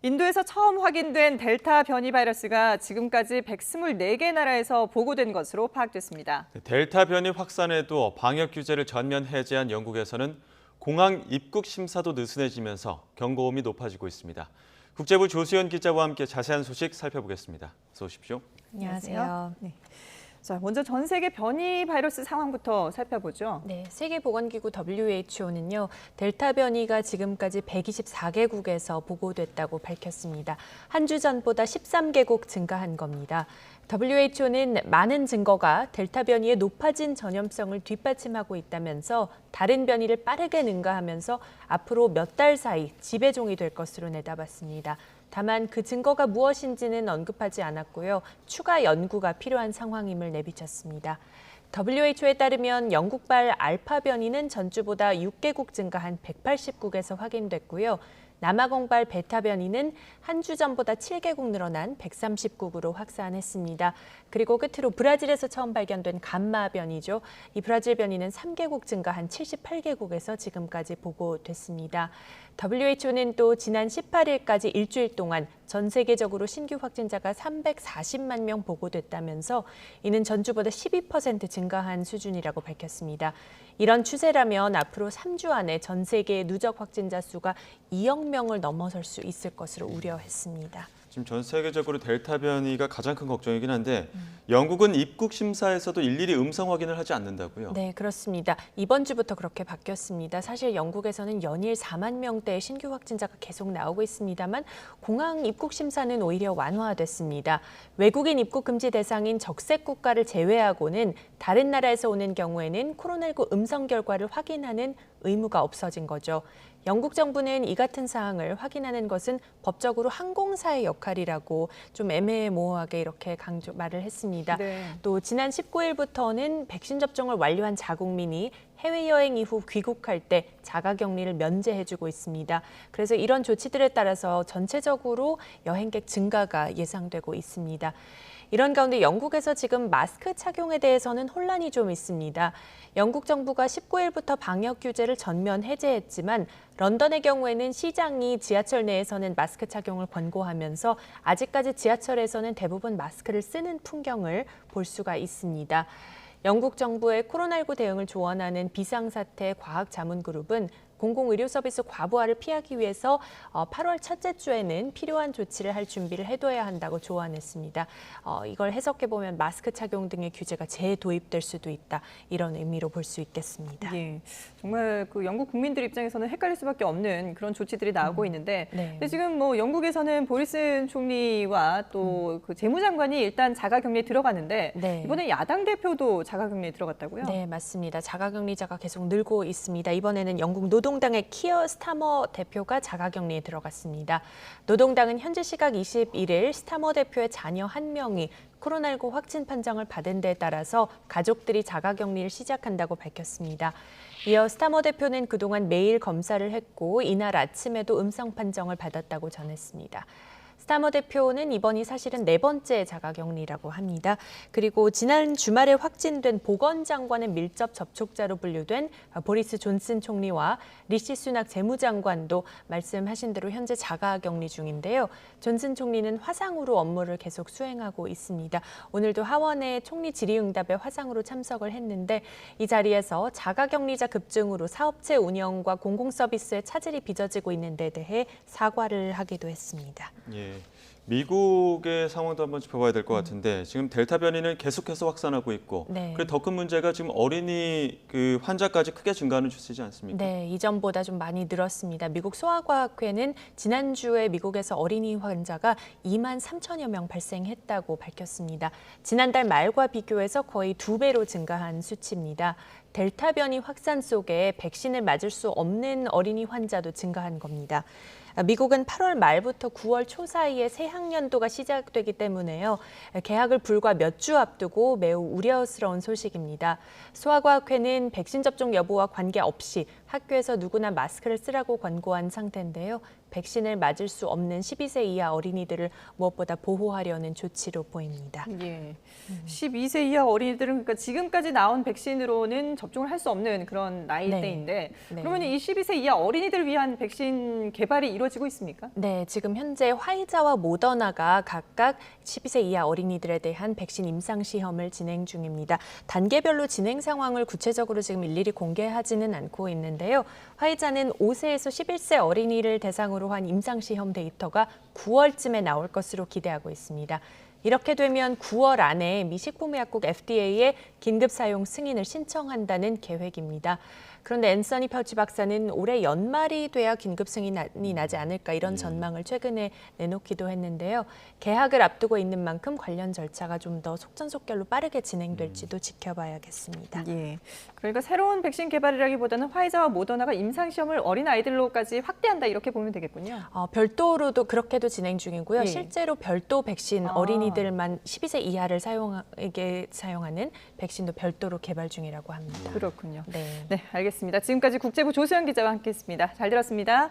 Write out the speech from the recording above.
인도에서 처음 확인된 델타 변이 바이러스가 지금까지 124개 나라에서 보고된 것으로 파악됐습니다. 델타 변이 확산에도 방역 규제를 전면 해제한 영국에서는 공항 입국 심사도 느슨해지면서 경고음이 높아지고 있습니다. 국제부 조수연 기자와 함께 자세한 소식 살펴보겠습니다. 어서 오십시오. 안녕하세요. 네. 자, 먼저 전 세계 변이 바이러스 상황부터 살펴보죠. 네, 세계보건기구 WHO는요, 델타 변이가 지금까지 124개국에서 보고됐다고 밝혔습니다. 한 주 전보다 13개국 증가한 겁니다. WHO는 많은 증거가 델타 변이의 높아진 전염성을 뒷받침하고 있다면서 다른 변이를 빠르게 능가하면서 앞으로 몇 달 사이 지배종이 될 것으로 내다봤습니다. 다만 그 증거가 무엇인지는 언급하지 않았고요. 추가 연구가 필요한 상황임을 내비쳤습니다. WHO에 따르면 영국발 알파 변이는 전주보다 6개국 증가한 180국에서 확인됐고요. 남아공발 베타 변이는 한 주 전보다 7개국 늘어난 130국으로 확산했습니다. 그리고 끝으로 브라질에서 처음 발견된 감마 변이죠. 이 브라질 변이는 3개국 증가한 78개국에서 지금까지 보고됐습니다. WHO는 또 지난 18일까지 일주일 동안 전 세계적으로 신규 확진자가 340만 명 보고됐다면서 이는 전주보다 12% 증가한 수준이라고 밝혔습니다. 이런 추세라면 앞으로 3주 안에 전 세계 누적 확진자 수가 2억 명을 넘어설 수 있을 것으로 우려했습니다. 지금 전 세계적으로 델타 변이가 가장 큰 걱정이긴 한데 영국은 입국 심사에서도 일일이 음성 확인을 하지 않는다고요? 네, 그렇습니다. 이번 주부터 그렇게 바뀌었습니다. 사실 영국에서는 연일 4만 명대의 신규 확진자가 계속 나오고 있습니다만 공항 입국 심사는 오히려 완화됐습니다. 외국인 입국 금지 대상인 적색 국가를 제외하고는 다른 나라에서 오는 경우에는 코로나19 음성 결과를 확인하는 의무가 없어진 거죠. 영국 정부는 이 같은 사항을 확인하는 것은 법적으로 항공사의 역할이라고 좀 애매모호하게 이렇게 말을 했습니다. 네. 또 지난 19일부터는 백신 접종을 완료한 자국민이 해외여행 이후 귀국할 때 자가격리를 면제해주고 있습니다. 그래서 이런 조치들에 따라서 전체적으로 여행객 증가가 예상되고 있습니다. 이런 가운데 영국에서 지금 마스크 착용에 대해서는 혼란이 좀 있습니다. 영국 정부가 19일부터 방역 규제를 전면 해제했지만 런던의 경우에는 시장이 지하철 내에서는 마스크 착용을 권고하면서 아직까지 지하철에서는 대부분 마스크를 쓰는 풍경을 볼 수가 있습니다. 영국 정부의 코로나19 대응을 조언하는 비상사태 과학자문그룹은 공공의료 서비스 과부하를 피하기 위해서 8월 첫째 주에는 필요한 조치를 할 준비를 해둬야 한다고 조언했습니다. 이걸 해석해보면 마스크 착용 등의 규제가 재도입될 수도 있다. 이런 의미로 볼 수 있겠습니다. 예, 정말 그 영국 국민들 입장에서는 헷갈릴 수밖에 없는 그런 조치들이 나오고 있는데 네. 근데 지금 뭐 영국에서는 보리슨 총리와 또 그 재무장관이 일단 자가격리에 들어갔는데 네. 이번에 야당 대표도 자가격리에 들어갔다고요? 네, 맞습니다. 자가격리자가 계속 늘고 있습니다. 이번에는 영국 노동당의 키어 스타머 대표가 자가격리에 들어갔습니다. 노동당은 현지 시각 21일 스타머 대표의 자녀 한 명이 코로나19 확진 판정을 받은 데에 따라서 가족들이 자가격리를 시작한다고 밝혔습니다. 이어 스타머 대표는 그동안 매일 검사를 했고 이날 아침에도 음성 판정을 받았다고 전했습니다. 스타머 대표는 이번이 사실은 네 번째 자가격리라고 합니다. 그리고 지난 주말에 확진된 보건장관의 밀접 접촉자로 분류된 보리스 존슨 총리와 리시 수낙 재무장관도 말씀하신 대로 현재 자가격리 중인데요. 존슨 총리는 화상으로 업무를 계속 수행하고 있습니다. 오늘도 하원의 총리 질의응답에 화상으로 참석을 했는데 이 자리에서 자가격리자 급증으로 사업체 운영과 공공서비스에 차질이 빚어지고 있는 데 대해 사과를 하기도 했습니다. 예. 미국의 상황도 한번 짚어봐야 될 것 같은데 지금 델타 변이는 계속해서 확산하고 있고 네. 그리고 더 큰 문제가 지금 어린이 그 환자까지 크게 증가하는 추세지 않습니까? 네, 이전보다 좀 많이 늘었습니다. 미국 소아과학회는 지난주에 미국에서 어린이 환자가 2만 3천여 명 발생했다고 밝혔습니다. 지난달 말과 비교해서 거의 2배로 증가한 수치입니다. 델타 변이 확산 속에 백신을 맞을 수 없는 어린이 환자도 증가한 겁니다. 미국은 8월 말부터 9월 초 사이에 새 학년도가 시작되기 때문에요. 개학을 불과 몇 주 앞두고 매우 우려스러운 소식입니다. 소아과학회는 백신 접종 여부와 관계없이 학교에서 누구나 마스크를 쓰라고 권고한 상태인데요. 백신을 맞을 수 없는 12세 이하 어린이들을 무엇보다 보호하려는 조치로 보입니다. 예. 12세 이하 어린이들은 그러니까 지금까지 나온 백신으로는 접종을 할 수 없는 그런 나이대인데 네. 그러면 이 12세 이하 어린이들을 위한 백신 개발이 이루어지고 있습니까? 네, 지금 현재 화이자와 모더나가 각각 12세 이하 어린이들에 대한 백신 임상 시험을 진행 중입니다. 단계별로 진행 상황을 구체적으로 지금 일일이 공개하지는 않고 있는데요. 화이자는 5세에서 11세 어린이를 대상으로 한 임상 시험 데이터가 9월쯤에 나올 것으로 기대하고 있습니다. 이렇게 되면 9월 안에 미 식품의약국 FDA에 긴급 사용 승인을 신청한다는 계획입니다. 그런데 앤서니 파우치 박사는 올해 연말이 돼야 긴급 승인이 나지 않을까 이런 전망을 최근에 내놓기도 했는데요. 개학을 앞두고 있는 만큼 관련 절차가 좀 더 속전속결로 빠르게 진행될지도 지켜봐야겠습니다. 예. 그러니까 새로운 백신 개발이라기보다는 화이자와 모더나가 임상 시험을 어린 아이들로까지 확대한다 이렇게 보면 되겠군요. 별도로도 그렇게도 진행 중이고요. 예. 실제로 별도 백신 어린이들만 12세 이하를 사용하는 백신도 별도로 개발 중이라고 합니다. 그렇군요. 네. 네, 알겠습니다. 지금까지 국제부 조수연 기자와 함께했습니다. 잘 들었습니다.